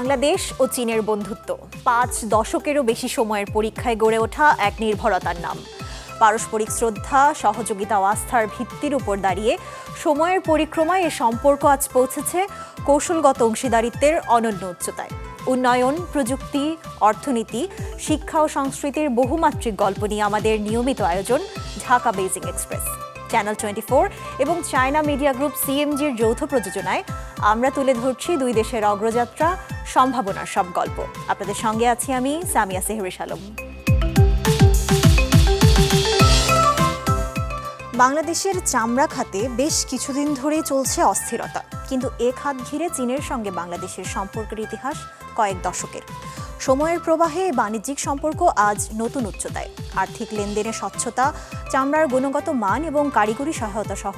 বাংলাদেশ ও চীনের বন্ধুত্ব ৫ দশকেরও বেশি সময়ের পরীক্ষায় গড়ে ওঠা এক নির্ভরতার নাম। পারস্পরিক শ্রদ্ধা, সহযোগিতা ও আস্থার ভিত্তির উপর দাঁড়িয়ে সময়ের পরিক্রমায় এ সম্পর্ক আজ পৌঁছেছে কৌশলগত অংশীদারিত্বের অনন্য উচ্চতায়। উন্নয়ন, প্রযুক্তি, অর্থনীতি, শিক্ষা ও সংস্কৃতির বহুমাত্রিক গল্প নিয়ে আমাদের নিয়মিত আয়োজন ঢাকা বেইজিং এক্সপ্রেস। চ্যানেল 24 এবং চায়না মিডিয়া গ্রুপ সিএমজির যৌথ প্রযোজনায় আমরা তুলে ধরছি দুই দেশের অগ্রযাত্রা, সম্ভাবনার সব গল্প। আপনাদের সঙ্গে আছি আমি সামিয়া সেহরিশ আলম। বাংলাদেশের চামড়া খাতে বেশ কিছুদিন ধরেই চলছে অস্থিরতা, কিন্তু এ খাত ঘিরে চীনের সঙ্গে বাংলাদেশের সম্পর্কের ইতিহাস কয়েক দশকের। সময়ের প্রবাহে বাণিজ্যিক সম্পর্ক আজ নতুন উচ্চতায়। আর্থিক লেনদেনে স্বচ্ছতা, চামড়ার গুণগত মান এবং কারিগরি সহায়তা সহ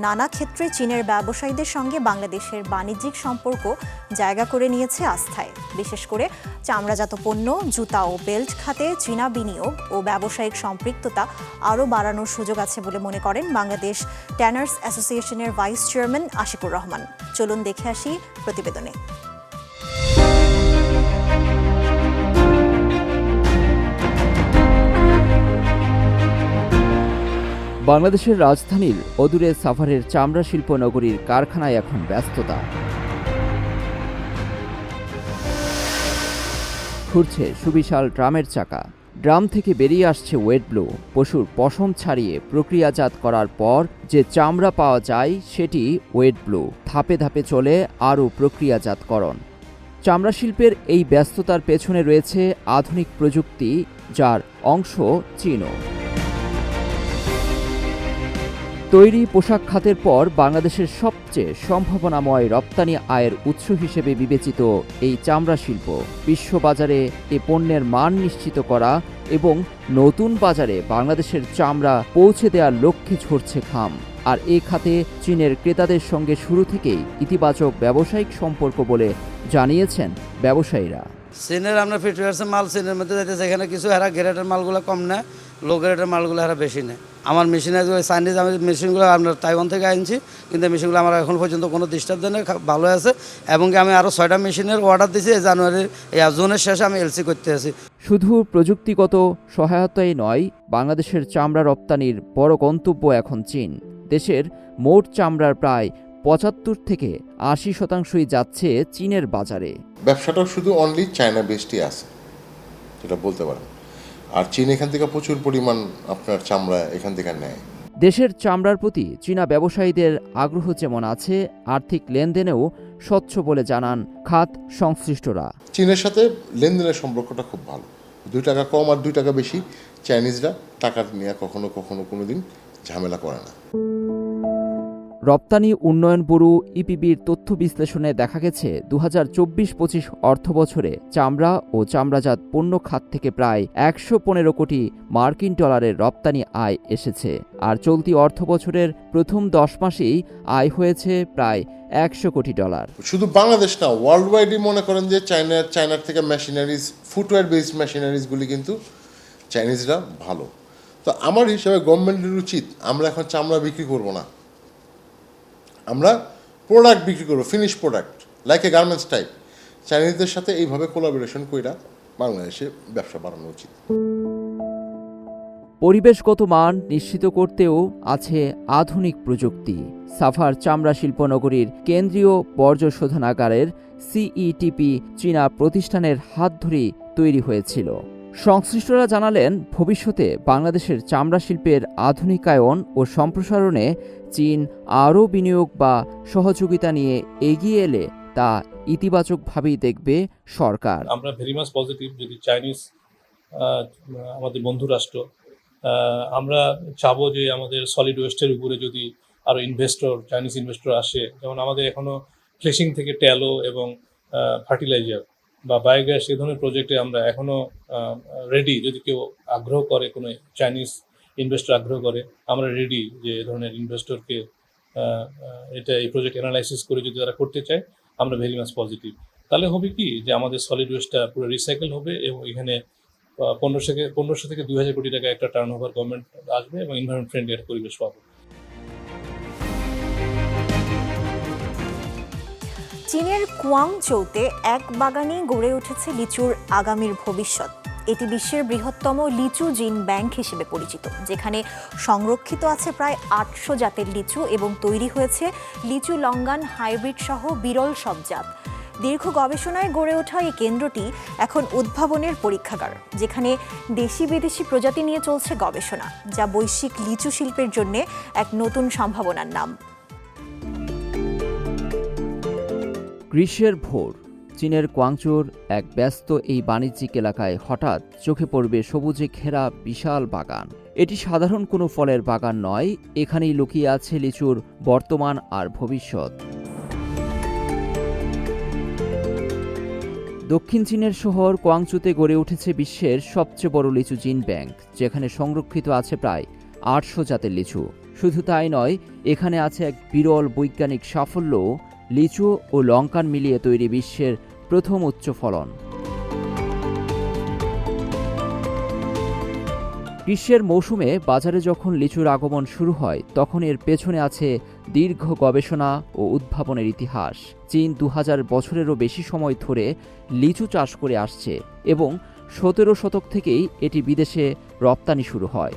নানা ক্ষেত্রে চীনের ব্যবসায়ীদের সঙ্গে বাংলাদেশের বাণিজ্যিক সম্পর্ক জায়গা করে নিয়েছে আস্থায়। বিশেষ করে চামড়াজাত পণ্য, জুতা ও বেল্ট খাতে চীনা বিনিয়োগ ও ব্যবসায়িক সম্পৃক্ততা আরও বাড়ানোর সুযোগ আছে বলে মনে করেন বাংলাদেশ ট্যানার্স অ্যাসোসিয়েশনের ভাইস চেয়ারম্যান আশিকুর রহমান। চলুন দেখে আসি প্রতিবেদনে। বাংলাদেশের রাজধানীর অদূরে সাভারের চামড়া শিল্প নগরীর কারখানায় এখন ব্যস্ততা। ঘুরছে সুবিশাল ড্রামের চাকা। ড্রাম থেকে বেরিয়ে আসছে ওয়েট ব্লো। পশুর পশম ছাড়িয়ে প্রক্রিয়াজাত করার পর যে চামড়া পাওয়া যায় সেটি ওয়েট ব্লো। ধাপে ধাপে চলে আরও প্রক্রিয়াজাতকরণ। চামড়া শিল্পের এই ব্যস্ততার পেছনে রয়েছে আধুনিক প্রযুক্তি, যার অংশ চীনও। তৈরি পোশাক খাতের পর বাংলাদেশের সবচেয়ে সম্ভাবনাময় রপ্তানি আয়ের উৎস হিসেবে বিবেচিত এই চামড়া শিল্প বিশ্ববাজারে এ পণ্যের মান নিশ্চিত করা এবং নতুন বাজারে বাংলাদেশের চামড়া পৌঁছে দেওয়ার লক্ষ্যে ঝরছে ঘাম। আর এ খাতে চীনের ক্রেতাদের সঙ্গে শুরু থেকেই ইতিবাচক ব্যবসায়িক সম্পর্ক বলে জানিয়েছেন ব্যবসায়ীরা। চীনের আমরা 50% মাল চীনের মধ্যে যাইতেছে, এখানে কিছু এরা গ্রেডের মালগুলো কম নেয়, লো গ্রেডের মালগুলো এরা বেশি নেয়। আমার মেশিনে চাইনিজ আমি মেশিনগুলো আমরা তাইওয়ান থেকে আনছি, কিন্তু মেশিনগুলো আমার এখন পর্যন্ত কোনো ডিস্টার্ব দেয় না, ভালো আছে। এবং আমি আরও 6টা মেশিনের অর্ডার দিয়েছি, এই জানুয়ারির জুনের শেষে আমি এলসি করতে আছি। শুধু প্রযুক্তিগত সহায়তাই নয়, বাংলাদেশের চামড়া রপ্তানির বড় গন্তব্য এখন চীন। দেশের মোট চামড়ার প্রায় 75 থেকে 80% যাচ্ছে চীনের বাজারে। ব্যবসাটাও শুধু অনলি চায়না বেসডই আছে, যেটা বলতে পারেন। আর চীন এখান থেকে প্রচুর পরিমাণ আপনার চামড়া এখান থেকে নেয়। দেশের চামড়ার প্রতি চীনা ব্যবসায়ীদের আগ্রহ যেমন আছে, আর্থিক লেনদেনেও স্বচ্ছ বলে জানান খাত সংশ্লিষ্টরা। চীনের সাথে লেনদেনের সম্পর্কটা খুব ভালো। 2 টাকা কম আর 2 টাকা বেশি চাইনিজরা টাকা নিয়ে কখনো কোনোদিন ঝামেলা করে না। রপ্তানি উন্নয়ন ব্যুরো ইপিবির তথ্য বিশ্লেষণে দেখা গেছে 2024-25 অর্থবছরে চামড়া ও চামড়াজাত পণ্য খাত থেকে প্রায় 115 কোটি মার্কিন ডলারের রপ্তানি আয় এসেছে। আর চলতি অর্থবছরের প্রথম 10 মাসেই আয় হয়েছে প্রায় 100 কোটি ডলার। শুধু বাংলাদেশ না, ওয়ার্ল্ড ওয়াইডই মনে করেন যে চায়নার থেকে মেশিনারিজ, ফুটওয়্যার বেসড মেশিনারিজগুলি কিন্তু চাইনিজরা ভালো। তো আমার হিসাবে গভর্নমেন্টের উচিত আমরা এখন চামড়া বিক্রি করব না, আমরা প্রোডাক্ট বিক্রি করবো, finish product, like a garments type. চাইনিজদের সাথে এইভাবে কোলাবোরেশন কইরা বাংলাদেশে ব্যবসা বাড়ানো উচিত। পরিবেশগত মান নিশ্চিত করতেও আছে আধুনিক প্রযুক্তি। সাভার চামড়া শিল্প নগরীর কেন্দ্রীয় বর্জ্য শোধনাগারের সিইটিপি চীনা প্রতিষ্ঠানের হাত ধরেই তৈরি হয়েছিল। সংশ্লিষ্টরা জানালেন, ভবিষ্যতে বাংলাদেশের চামড়া শিল্পের আধুনিকায়ন ও সম্প্রসারণে চীন আরও বিনিয়োগ বা সহযোগিতা নিয়ে এগিয়ে এলে তা ইতিবাচকভাবেই দেখবে সরকার। আমরা ভেরি মাচ পজিটিভ। যদি চাইনিজ আমাদের বন্ধু রাষ্ট্র, আমরা চাবো যে আমাদের সলিড ওয়েস্টের উপরে যদি আরও চাইনিজ ইনভেস্টর আসে। যেমন আমাদের এখনও ফ্লেশিং থেকে ট্যালো এবং ফার্টিলাইজার বা বায়োগ্যাস এই ধরনের প্রজেক্টে আমরা এখনও রেডি। যদি কেউ আগ্রহ করে, কোনো চাইনিজ ইনভেস্টর আগ্রহ করে, আমরা রেডি যে এ ধরনের ইনভেস্টরকে এই প্রজেক্ট অ্যানালাইসিস করে যদি তারা করতে চায়, আমরা ভেরি মাচ পজিটিভ। তাহলে হবে কি যে আমাদের সলিড ওয়েস্টটা পুরো রিসাইকেল হবে এবং এখানে 1500 থেকে 2000 কোটি টাকা একটা টার্নওভার গভর্নমেন্ট আসবে এবং এনভায়রনমেন্ট ফ্রেন্ডলি একটা পরিবেশ পাবো। চীনের কুয়াংচৌতে এক বাগানে গড়ে উঠেছে লিচুর আগামীর ভবিষ্যৎ। এটি বিশ্বের বৃহত্তম লিচু জিন ব্যাংক হিসেবে পরিচিত, যেখানে সংরক্ষিত আছে প্রায় 800 জাতের লিচু এবং তৈরি হয়েছে লিচু লঙ্গান হাইব্রিড সহ বিরল সব জাত। দীর্ঘ গবেষণায় গড়ে ওঠা এই কেন্দ্রটি এখন উদ্ভাবনের পরীক্ষাগার, যেখানে দেশি বিদেশি প্রজাতি নিয়ে চলছে গবেষণা, যা বৈশ্বিক লিচু শিল্পের জন্য এক নতুন সম্ভাবনার নাম। গ্রীষ্মের ভোর, চীনের কোয়াংচৌর এক ব্যস্ত এই বাণিজ্যিক এলাকায় হঠাৎ চোখে পড়বে সবুজে ঘেরা বিশাল বাগান। এটি সাধারণ কোনো ফলের বাগান নয়, এখানেই লুকিয়ে আছে লিচুর বর্তমান আর ভবিষ্যৎ। দক্ষিণ চীনের শহর কোয়াংচৌতে গড়ে উঠেছে বিশ্বের সবচেয়ে বড় লিচু জিন ব্যাংক, যেখানে সংরক্ষিত আছে প্রায় 800 জাতের লিচু। শুধু তাই নয়, এখানে আছে এক বিরল বৈজ্ঞানিক সাফল্য, লিচু ও লঙ্কান মিলিয়ে তৈরি বিশ্বের প্রথম উচ্চ ফলন। গ্রীষ্মের মৌসুমে বাজারে যখন লিচুর আগমন শুরু হয়, তখন এর পেছনে আছে দীর্ঘ গবেষণা ও উদ্ভাবনের ইতিহাস। চীন 2000 বছরেরও বেশি সময় ধরে লিচু চাষ করে আসছে এবং 17 শতক থেকেই এটি বিদেশে রপ্তানি শুরু হয়।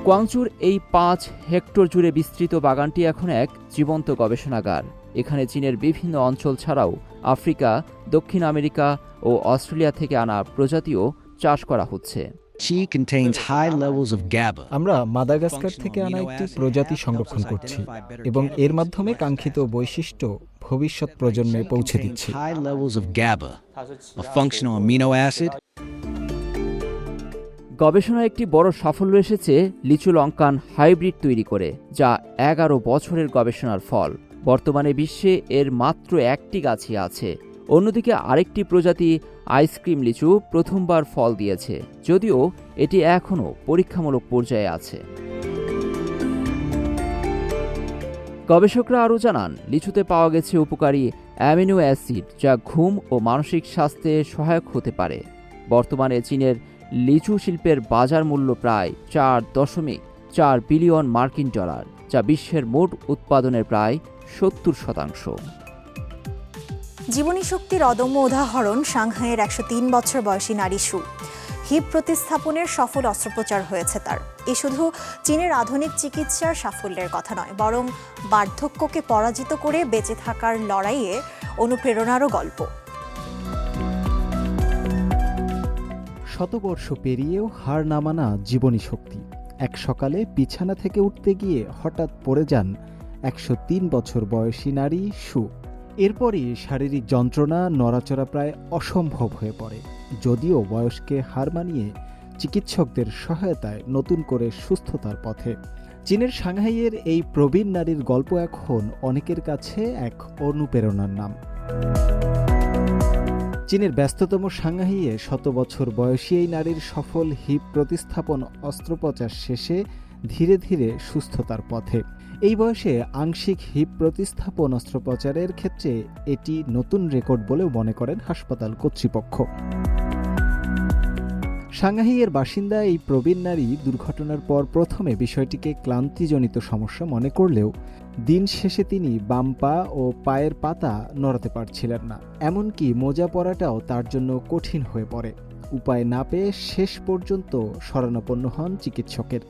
কোয়াংচৌর এই 5 হেক্টর জুড়ে বিস্তৃত বাগানটি এখন এক জীবন্ত গবেষণাগার। এখানে চীনের বিভিন্ন অঞ্চল ছাড়াও আফ্রিকা, দক্ষিণ আমেরিকা ও অস্ট্রেলিয়া থেকে আনা প্রজাতিও চাষ করা হচ্ছে। আমরা মাদাগাস্কার থেকে আনা একটি প্রজাতি সংরক্ষণ করছি এবং এর মাধ্যমে কাঙ্ক্ষিত বৈশিষ্ট্য ভবিষ্যৎ প্রজন্মে পৌঁছে দিচ্ছি। গবেষণায় একটি বড় সাফল্য এসেছে লিচু লঙ্কান হাইব্রিড তৈরি করে, যা 11 বছরের গবেষণার ফল। বর্তমানে বিশ্বে এর মাত্র একটি গাছই আছে। অন্যদিকে আরেকটি প্রজাতি আইসক্রিম লিচু প্রথমবার ফল দিয়েছে, যদিও এটি এখনও পরীক্ষামূলক পর্যায়ে আছে। গবেষকরা আরও জানান, লিচুতে পাওয়া গেছে উপকারী অ্যামিনো অ্যাসিড, যা ঘুম ও মানসিক স্বাস্থ্যে সহায়ক হতে পারে। বর্তমানে চীনের লিচু শিল্পের বাজার মূল্য প্রায় 4.4 বিলিয়ন মার্কিন ডলার, যা বিশ্বের মোট উৎপাদনের প্রায় 70%। জীবনী শক্তির অদম্য উদাহরণ সাংহাইয়ের 103 বছর বয়সী নারী শু। হিপ প্রতিস্থাপনের সফল অস্ত্রোপচার হয়েছে তার। এ শুধু চীনের আধুনিক চিকিৎসার সাফল্যের কথা নয়, বরং বার্ধক্যকে পরাজিত করে বেঁচে থাকার লড়াইয়ে অনুপ্রেরণারও গল্প। শতবর্ষ পেরিয়েও হার না মানা জীবনী শক্তি। এক সকালে বিছানা থেকে উঠতে গিয়ে হঠাৎ পড়ে যান 103 বছর বয়সী নারী শু। এরপরই শারীরিক যন্ত্রণা, নড়াচড়া প্রায় অসম্ভব হয়ে পড়ে। যদিও বয়সকে হার মানিয়ে চিকিৎসকদের সহায়তায় নতুন করে সুস্থতার পথে। চীনের সাংহাইয়ের এই প্রবীণ নারীর গল্প এখন অনেকের কাছে এক অনুপ্রেরণার নাম। চীনের ব্যস্ততম সাংহাইয়ে 100 বছর বয়সী এই নারীর সফল হিপ প্রতিস্থাপন অস্ত্রোপচার শেষে ধীরে ধীরে সুস্থতার পথে। এই বয়সে আংশিক হিপ প্রতিস্থাপন অস্ত্রোপচারের ক্ষেত্রে এটি নতুন রেকর্ড বলেও মনে করেন হাসপাতাল কর্তৃপক্ষ। সাংহাইয়ের বাসিন্দা এই প্রবীণ নারী দুর্ঘটনার পর প্রথমে বিষয়টিকে ক্লান্তিজনিত সমস্যা মনে করলেও দিন শেষে তিনি বাম পা ও পায়ের পাতা নড়াতে পারছিলেন না। এমনকি মোজা পরাটাও তার জন্য কঠিন হয়ে পড়ে। উপায় না পেয়ে শেষ পর্যন্ত শরণাপন্ন হন চিকিৎসকের।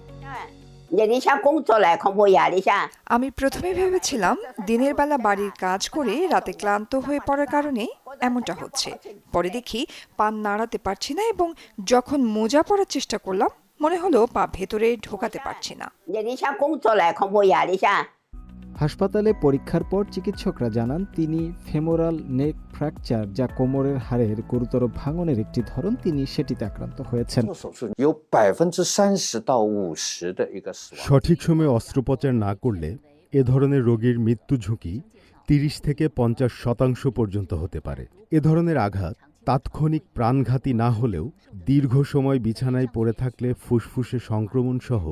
আমি প্রথমে ভেবেছিলাম দিনের বেলা বাড়ির কাজ করে রাতে ক্লান্ত হয়ে পড়ার কারণে এমনটা হচ্ছে। পরে দেখি পা নাড়াতে পারছি না এবং যখন মোজা পরার চেষ্টা করলাম মনে হলো পা ভেতরে ঢোকাতে পারছি না। হাসপাতালে পরীক্ষার পর চিকিৎসকরা জানান তিনি ফেমোরাল নেক ফ্র্যাকচার, যা কোমরের হাড়ের গুরুতর ভাঙনের একটি ধরন, তিনি সেটিতে আক্রান্ত হয়েছেন। সঠিক সময়ে অস্ত্রোপচার না করলে এ ধরনের রোগীর মৃত্যু ঝুঁকি 30 থেকে 50% পর্যন্ত হতে পারে। এ ধরনের আঘাত তাৎক্ষণিক প্রাণঘাতী না হলেও দীর্ঘ সময় বিছানায় পড়ে থাকলে ফুসফুসে সংক্রমণ সহ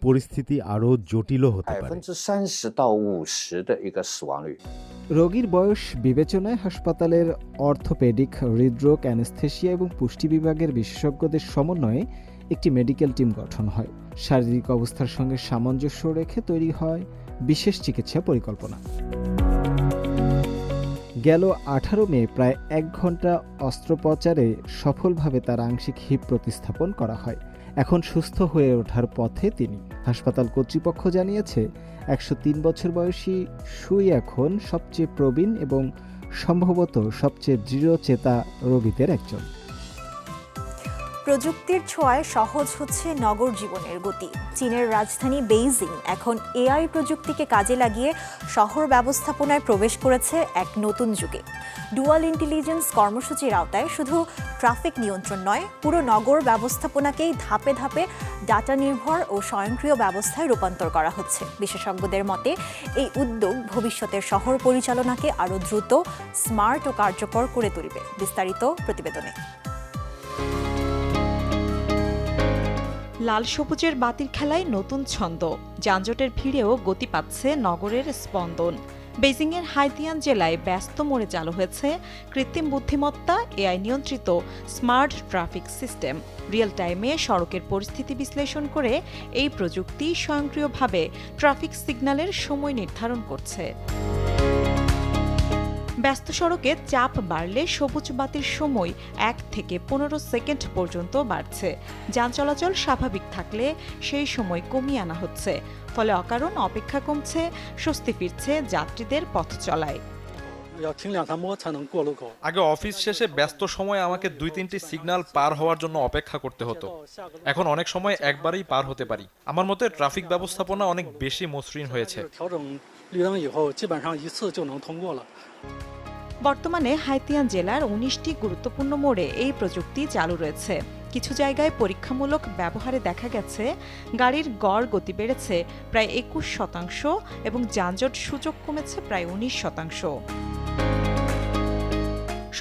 পরিস্থিতি আরও জটিলও হতে পারে। রোগীর বয়স বিবেচনায় হাসপাতালের অর্থোপেডিক, হৃদরোগ, অ্যানেস্থেশিয়া এবং পুষ্টি বিভাগের বিশেষজ্ঞদের সমন্বয়ে একটি মেডিকেল টিম গঠন হয়। শারীরিক অবস্থার সঙ্গে সামঞ্জস্য রেখে তৈরি হয় বিশেষ চিকিৎসা পরিকল্পনা। গেল 18 মে প্রায় 1 ঘন্টা অস্ত্রোপচারে সফলভাবে তার আংশিক হিপ প্রতিস্থাপন করা হয়। এখন সুস্থ হয়ে ওঠার পথে তিনি। হাসপাতাল কর্তৃপক্ষ জানিয়েছে 103 বছর বয়সী সুই এখন সবচেয়ে প্রবীণ এবং সম্ভবত সবচেয়ে দৃঢ়চেতা রোগীদের একজন। প্রযুক্তির ছোঁয়ায় সহজ হচ্ছে নগর জীবনের গতি। চীনের রাজধানী বেইজিং এখন এআই প্রযুক্তিকে কাজে লাগিয়ে শহর ব্যবস্থাপনায় প্রবেশ করেছে এক নতুন যুগে। ডুয়াল ইন্টেলিজেন্স কর্মসূচির আওতায় শুধু ট্রাফিক নিয়ন্ত্রণ নয়, পুরো নগর ব্যবস্থাপনাকেই ধাপে ধাপে ডাটা নির্ভর ও স্বয়ংক্রিয় ব্যবস্থায় রূপান্তর করা হচ্ছে। বিশেষজ্ঞদের মতে এই উদ্যোগ ভবিষ্যতের শহর পরিচালনাকে আরও দ্রুত, স্মার্ট ও কার্যকর করে তুলবে। বিস্তারিত প্রতিবেদনে। লাল সবুজের বাতির খেলায় নতুন ছন্দ, যানজটের ভিড়েও গতি পাচ্ছে নগরের স্পন্দন। বেইজিংয়ের হাইতিয়ান জেলায় ব্যস্ত মোড়ে চালু হয়েছে কৃত্রিম বুদ্ধিমত্তা এআই নিয়ন্ত্রিত স্মার্ট ট্রাফিক সিস্টেম। রিয়েল টাইমে সড়কের পরিস্থিতি বিশ্লেষণ করে এই প্রযুক্তি স্বয়ংক্রিয়ভাবে ট্রাফিক সিগন্যালের সময় নির্ধারণ করছে। ব্যস্ত সড়কে চাপ বাড়লে সবুজ বাতির সময় 1 থেকে 15 সেকেন্ড পর্যন্ত বাড়ছে। যান চলাচল স্বাভাবিক থাকলে সেই সময় কমিয়ে আনা হচ্ছে। ফলে অকারণ অপেক্ষা কমছে, স্বস্তি ফিরছে যাত্রীদের পথ চলায়। আগে অফিস শেষে ব্যস্ত সময়ে আমাকে 2-3টি সিগন্যাল পার হওয়ার জন্য অপেক্ষা করতে হতো। এখন অনেক সময় একবারেই পার হতে পারি। আমার মতে ট্রাফিক ব্যবস্থাপনা অনেক বেশি মসৃণ হয়েছে। বর্তমানে হাইতিয়ান জেলার 19টি গুরুত্বপূর্ণ মোড়ে এই প্রযুক্তি চালু রয়েছে। কিছু জায়গায় পরীক্ষামূলক ব্যবহারে দেখা গেছে গাড়ির গড় গতি বেড়েছে প্রায় 21% এবং যানজট সূচক কমেছে প্রায় 19%।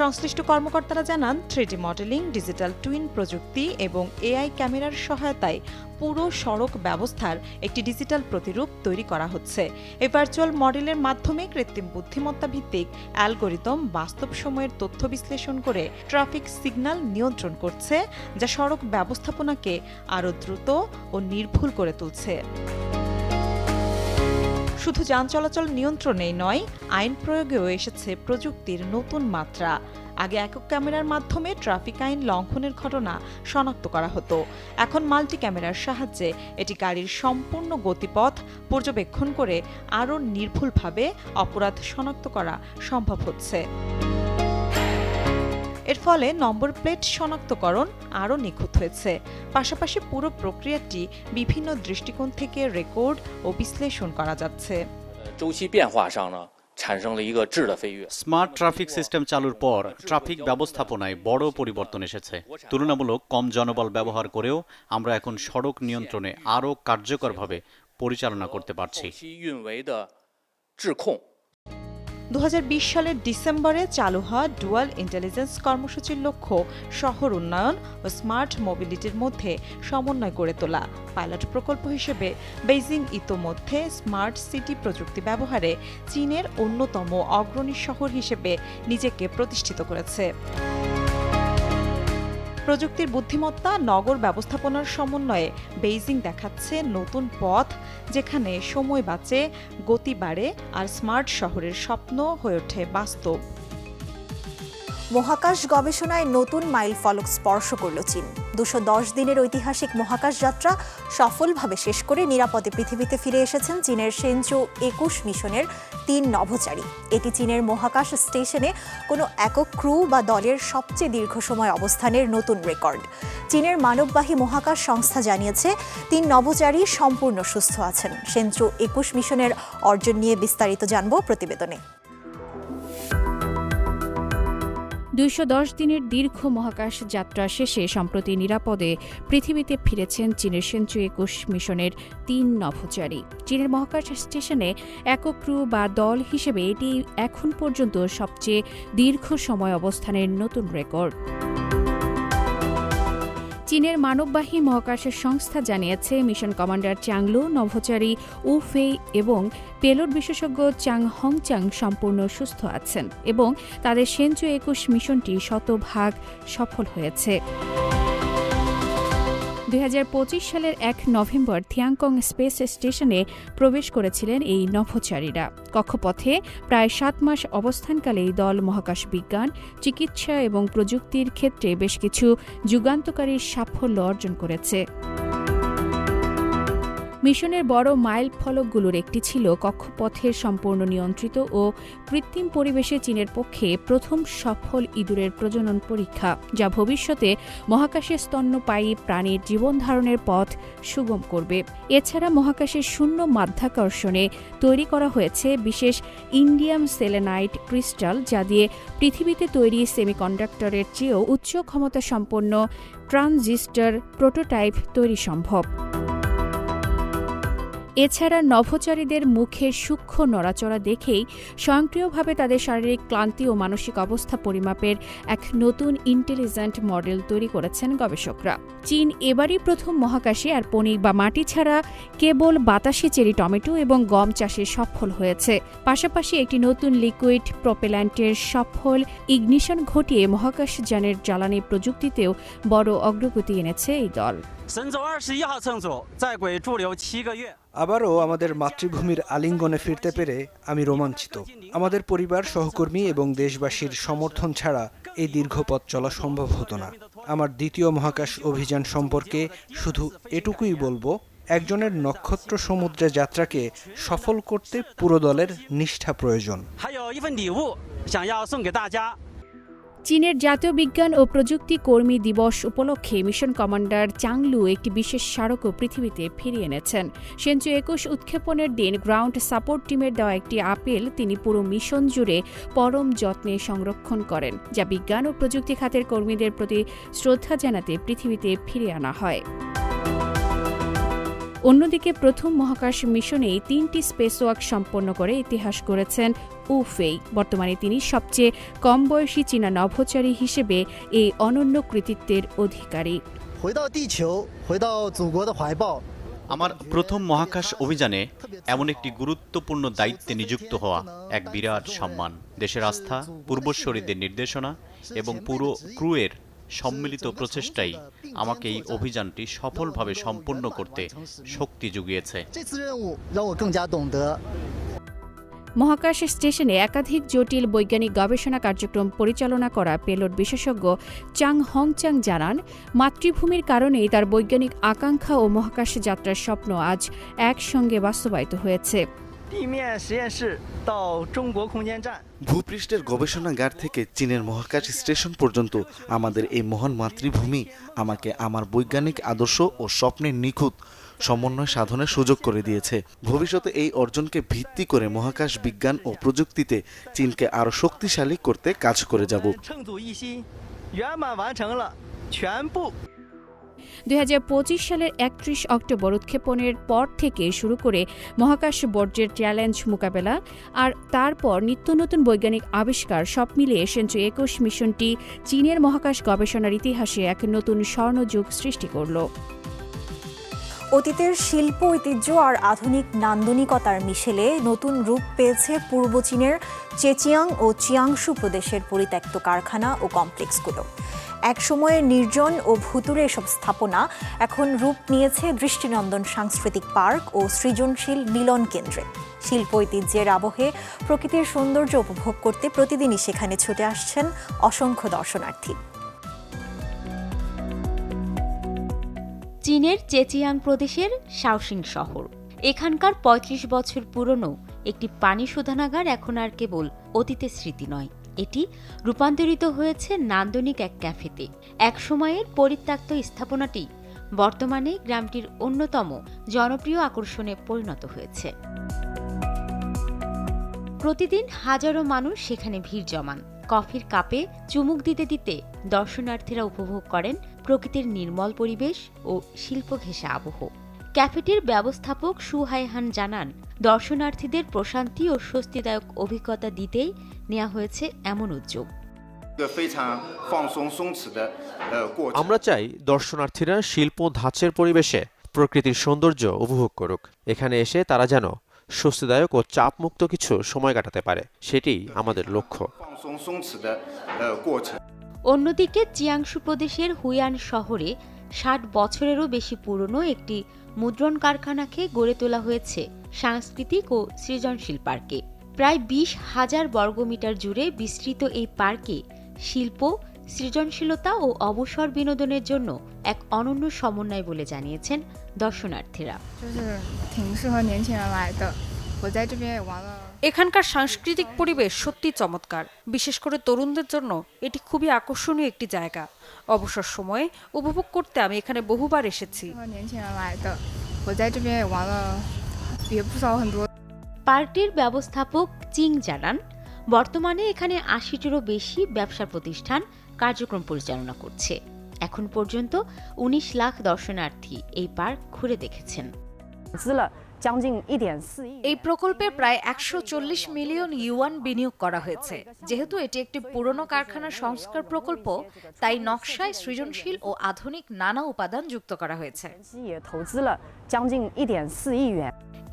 সংশ্লিষ্ট কর্মকর্তারা জানান, 3D মডেলিং, ডিজিটাল টুইন প্রযুক্তি এবং এআই ক্যামেরার সহায়তায় পুরো সড়ক ব্যবস্থার একটি ডিজিটাল প্রতিরূপ তৈরি করা হচ্ছে। এই ভার্চুয়াল মডেলের মাধ্যমে কৃত্রিম বুদ্ধিমত্তা ভিত্তিক অ্যালগরিদম বাস্তব সময়ের তথ্য বিশ্লেষণ করে ট্রাফিক সিগন্যাল নিয়ন্ত্রণ করছে, যা সড়ক ব্যবস্থাপনাকে আরও দ্রুত ও নির্ভুল করে তুলছে। শুধু যান চলাচল নিয়ন্ত্রণেই নয়, আইন প্রয়োগেও এসেছে প্রযুক্তির নতুন মাত্রা। আগে একক ক্যামেরার মাধ্যমে ট্রাফিক আইন লঙ্ঘনের ঘটনা শনাক্ত করা হতো। এখন মাল্টি ক্যামেরার সাহায্যে এটি গাড়ির সম্পূর্ণ গতিপথ পর্যবেক্ষণ করে আরও নির্ভুলভাবে অপরাধ শনাক্ত করা সম্ভব হচ্ছে। এর ফলে নম্বর প্লেট শনাক্তকরণ আরও নিখুঁত হয়েছে। পাশাপাশি পুরো প্রক্রিয়াটি বিভিন্ন দৃষ্টিকোণ থেকে রেকর্ড ও বিশ্লেষণ করা যাচ্ছে। স্মার্ট ট্রাফিক সিস্টেম চালুর পর ট্রাফিক ব্যবস্থাপনায় বড় পরিবর্তন এসেছে। তুলনামূলক কম জনবল ব্যবহার করেও আমরা এখন সড়ক নিয়ন্ত্রণে আরও কার্যকরভাবে পরিচালনা করতে পারছি। 2020 সালের ডিসেম্বরে চালু হওয়া ডুয়াল ইন্টেলিজেন্স কর্মসূচির লক্ষ্য শহর উন্নয়ন ও স্মার্ট মোবিলিটির মধ্যে সমন্বয় গড়ে তোলা। পাইলট প্রকল্প হিসেবে বেইজিং ইতোমধ্যে স্মার্ট সিটি প্রযুক্তি ব্যবহারে চীনের অন্যতম অগ্রণী শহর হিসেবে নিজেকে প্রতিষ্ঠিত করেছে। প্রযুক্তির বুদ্ধিমত্তা নগর ব্যবস্থাপনার সমন্বয়ে বেইজিং দেখাচ্ছে নতুন পথ, যেখানে সময় বাঁচে, গতি বাড়ে আর স্মার্ট শহরের স্বপ্ন হয়ে ওঠে বাস্তব। মহাকাশ গবেষণায় নতুন মাইলফলক স্পর্শ করল চীন। 210 দিনের ঐতিহাসিক মহাকাশ যাত্রা সফলভাবে শেষ করে নিরাপদে পৃথিবীতে ফিরে এসেছেন চীনের সেনচৌ 21 মিশনের 3 নভোচারী। এটি চীনের মহাকাশ স্টেশনে কোনো একক ক্রু বা দলের সবচেয়ে দীর্ঘ সময় অবস্থানের নতুন রেকর্ড। চীনের মানববাহী মহাকাশ সংস্থা জানিয়েছে 3 নভোচারী সম্পূর্ণ সুস্থ আছেন। সেনচৌ 21 মিশনের অর্জন নিয়ে বিস্তারিত জানব প্রতিবেদনে। 210 দিনের দীর্ঘ মহাকাশ যাত্রা শেষে সম্প্রতি নিরাপদে পৃথিবীতে ফিরেছেন চীনের সেনচৌ 21 মিশনের 3 নভোচারী। চীনের মহাকাশ স্টেশনে একক ক্রু বা দল হিসেবে এটি এখন পর্যন্ত সবচেয়ে দীর্ঘ সময় অবস্থানের নতুন রেকর্ড। চীনের মানববাহী মহাকাশের সংস্থা জানিয়েছে, মিশন কমান্ডার চ্যাংলু, নভোচারী উ ফেই এবং পেলোড বিশেষজ্ঞ চাং হংচাং সম্পূর্ণ সুস্থ আছেন এবং তাদের সেনচৌ 21 মিশনটি শতভাগ সফল হয়েছে। 2025 সালের 1 নভেম্বর থিয়াংকং স্পেস স্টেশনে প্রবেশ করেছিলেন এই নভোচারীরা। কক্ষপথে প্রায় 7 মাস অবস্থানকালে এই দল মহাকাশ বিজ্ঞান, চিকিৎসা এবং প্রযুক্তির ক্ষেত্রে বেশ কিছু যুগান্তকারী সাফল্য অর্জন করেছে। মিশনের বড় মাইল ফলকগুলোর একটি ছিল কক্ষপথের সম্পূর্ণ নিয়ন্ত্রিত ও কৃত্রিম পরিবেশে চীনের পক্ষে প্রথম সফল ইঁদুরের প্রজনন পরীক্ষা, যা ভবিষ্যতে মহাকাশে স্তন্যপায়ী প্রাণীর জীবনধারণের পথ সুগম করবে। এছাড়া মহাকাশের শূন্য মাধ্যাকর্ষণে তৈরি করা হয়েছে বিশেষ ইন্ডিয়াম সেলেনাইট ক্রিস্টাল, যা দিয়ে পৃথিবীতে তৈরি সেমিকন্ডাক্টরের চেয়েও উচ্চ ক্ষমতা সম্পন্ন ট্রানজিস্টর প্রোটোটাইপ তৈরি সম্ভব। এছাড়া নভোচারীদের মুখের সূক্ষ্ম নড়াচড়া দেখেই স্বয়ংক্রিয়ভাবে তাদের শারীরিক ক্লান্তি ও মানসিক অবস্থা পরিমাপের এক নতুন ইন্টেলিজেন্ট মডেল তৈরি করেছেন গবেষকরা। চীন এবারই প্রথম মহাকাশে আর পনির বা মাটি ছাড়া কেবল বাতাসে চেরি টমেটো এবং গম চাষে সফল হয়েছে। পাশাপাশি একটি নতুন লিকুইড প্রপেল্যান্টের সফল ইগনিশন ঘটিয়ে মহাকাশযানের জ্বালানি প্রযুক্তিতেও বড় অগ্রগতি এনেছে এই দল। আবারও আমাদের মাতৃভূমির আলিঙ্গনে ফিরতে পেরে আমি রোমাঞ্চিত। আমাদের পরিবার, সহকর্মী এবং দেশবাসীর সমর্থন ছাড়া এই দীর্ঘ পথ চলা সম্ভব হতো না। আমার দ্বিতীয় মহাকাশ অভিযান সম্পর্কে শুধু এটুকুই বলবো, একজনের নক্ষত্র সমুদ্রে যাত্রাকে সফল করতে পুরো দলের নিষ্ঠা প্রয়োজন। চীনের জাতীয় বিজ্ঞান ও প্রযুক্তি কর্মী দিবস উপলক্ষে মিশন কমান্ডার চাংলু একটি বিশেষ স্মারকও পৃথিবীতে ফিরিয়ে এনেছেন। সেঞ্চু 21 উৎক্ষেপণের দিন গ্রাউন্ড সাপোর্ট টিমের দেওয়া একটি আপেল তিনি পুরো মিশন জুড়ে পরম যত্নে সংরক্ষণ করেন, যা বিজ্ঞান ও প্রযুক্তি খাতের কর্মীদের প্রতি শ্রদ্ধা জানাতে পৃথিবীতে ফিরিয়ে আনা হয়। অন্যদিকে প্রথম মহাকাশ মিশনেই 3টি স্পেসওয়াক সম্পন্ন করে ইতিহাস গড়েছেন উ ফেই। বর্তমানে তিনি সবচেয়ে কম বয়সী চীনা নভোচারী হিসেবে এই অনন্য কৃতিত্বের অধিকারী। আমার প্রথম মহাকাশ অভিযানে এমন একটি গুরুত্বপূর্ণ দায়িত্বে নিযুক্ত হওয়া এক বিরাট সম্মান। দেশের আস্থা, পূর্বসূরীদের নির্দেশনা এবং পুরো ক্রুয়ের সম্মিলিত প্রচেষ্টাই আমাকে এই অভিযানটি সফলভাবে সম্পন্ন করতে শক্তি জুগিয়েছে। মহাকাশ স্টেশনে একাধিক জটিল বৈজ্ঞানিক গবেষণা কার্যক্রম পরিচালনা করা পেলোড বিশেষজ্ঞ চাং হংচাং জানান, মাতৃভূমির কারণেই তার বৈজ্ঞানিক আকাঙ্ক্ষা ও মহাকাশ যাত্রার স্বপ্ন আজ একসঙ্গে বাস্তবায়িত হয়েছে। ভূপৃষ্ঠের গবেষণাগার থেকে চীনের মহাকাশ স্টেশন পর্যন্ত আমাদের এই মহান মাতৃভূমি আমাকে আমার বৈজ্ঞানিক আদর্শ ও স্বপ্নের নিখুঁত সমন্বয় সাধনের সুযোগ করে দিয়েছে। ভবিষ্যতে এই অর্জনকে ভিত্তি করে মহাকাশ বিজ্ঞান ও প্রযুক্তিতে চীনকে আরও শক্তিশালী করতে কাজ করে যাব। 2025 সালের 31 অক্টোবর উৎক্ষেপণের পর থেকে শুরু করে মহাকাশ বর্জ্যের চ্যালেঞ্জ মোকাবেলা আর তারপর নিত্য নতুন বৈজ্ঞানিক আবিষ্কার সব মিলিয়ে সেঞ্চু 21 মিশনটি চীনের মহাকাশ গবেষণার ইতিহাসে এক নতুন স্বর্ণযুগ সৃষ্টি করল। অতীতের শিল্প ঐতিহ্য আর আধুনিক নান্দনিকতার মিশেলে নতুন রূপ পেয়েছে পূর্ব চীনের চেচিয়াং ও চিয়াংশু প্রদেশের পরিত্যক্ত কারখানা ও কমপ্লেক্সগুলো। একসময়ের নির্জন ও ভুতুরে এসব স্থাপনা এখন রূপ নিয়েছে দৃষ্টিনন্দন সাংস্কৃতিক পার্ক ও সৃজনশীল মিলন কেন্দ্রে। শিল্প ঐতিহ্যের আবহে প্রকৃতির সৌন্দর্য উপভোগ করতে প্রতিদিনই সেখানে ছুটে আসছেন অসংখ্য দর্শনার্থী। চীনের চেচিয়াং প্রদেশের শাওশিং শহর। এখানকার 35 বছর পুরনো একটি পানি শোধনাগার এখন আর কেবল অতীতের স্মৃতি নয়, এটি রূপান্তরিত হয়েছে নান্দনিক এক ক্যাফেতে। এক সময়ের পরিত্যক্ত স্থাপনাটি বর্তমানে গ্রামটির অন্যতম জনপ্রিয় আকর্ষণে পরিণত হয়েছে। প্রতিদিন হাজারো মানুষ সেখানে ভিড় জমান। কফির কাপে চুমুক দিতে দিতে দর্শনার্থীরা উপভোগ করেন প্রকৃতির নির্মল পরিবেশ ও শিল্প ঘেঁষা আবহ। ক্যাফেটির ব্যবস্থাপক সু হাইহান জানান, দর্শনার্থীদের প্রশান্তি ও স্বস্তিদায়ক অভিজ্ঞতা দিতেই নেওয়া হয়েছে এমন উদ্যোগ। আমরা চাই দর্শনার্থীরা শিল্প ধাঁচের পরিবেশে প্রকৃতির সৌন্দর্য উপভোগ করুক। এখানে এসে তারা যেন স্বস্তিদায়ক ও চাপমুক্ত কিছু সময় কাটাতে পারে, সেটিই আমাদের লক্ষ্য। অন্যদিকে চিয়াংশু প্রদেশের হুয়ান শহরে 60 বছরেরও বেশি পুরনো একটি মুদ্রণ কারখানাকে গড়ে তোলা হয়েছে সাংস্কৃতিক ও সৃজনশীল পার্কে। প্রায় 20,000 বর্গমিটার জুড়ে বিস্তৃত এই পার্কে শিল্প, সৃজনশীলতা ও অবসর বিনোদনের জন্য এক অনন্য সমন্বয় বলে জানিয়েছেন দর্শনার্থীরা। এখানকার সাংস্কৃতিক পরিবেশ সত্যি চমৎকার। বিশেষ করে তরুণদের জন্য এটি খুবই আকর্ষণীয় একটি জায়গা। অবসর সময়ে উপভোগ করতে আমি এখানে বহুবার এসেছি। পার্কটির ব্যবস্থাপক চিং জানান, বর্তমানে এখানে 80টিরও বেশি ব্যবসা প্রতিষ্ঠান কার্যক্রম পরিচালনা করছে। এখন পর্যন্ত 19 লাখ দর্শনার্থী এই পার্ক ঘুরে দেখেছেন। এই প্রকল্পে প্রায় 140 মিলিয়ন ইউয়ান বিনিয়োগ করা হয়েছে। যেহেতু এটি একটি পুরনো কারখানার সংস্কার প্রকল্প, তাই নকশায় সৃজনশীল ও আধুনিক নানা উপাদান যুক্ত করা হয়েছে।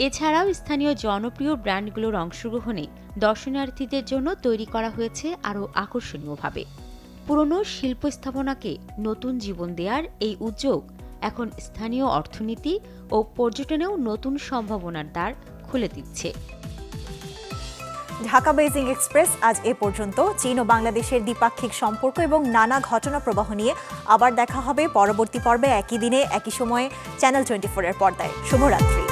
এছাড়াও স্থানীয় জনপ্রিয় ব্র্যান্ডগুলোর অংশগ্রহণে দর্শনার্থীদের জন্য তৈরি করা হয়েছে আরও আকর্ষণীয়ভাবে। পুরনো শিল্প স্থাপনাকে নতুন জীবন দেওয়ার এই উদ্যোগ এখন স্থানীয় অর্থনীতি ও পর্যটনেও নতুন সম্ভাবনার দ্বার খুলে দিচ্ছে। ঢাকা বেইজিং এক্সপ্রেস আজ এ পর্যন্ত। চীন ও বাংলাদেশের দ্বিপাক্ষিক সম্পর্ক এবং নানা ঘটনা প্রবাহ নিয়ে আবার দেখা হবে পরবর্তী পর্বে, একই দিনে একই সময়ে চ্যানেল 24 এর পর্দায়। শুভরাত্রি।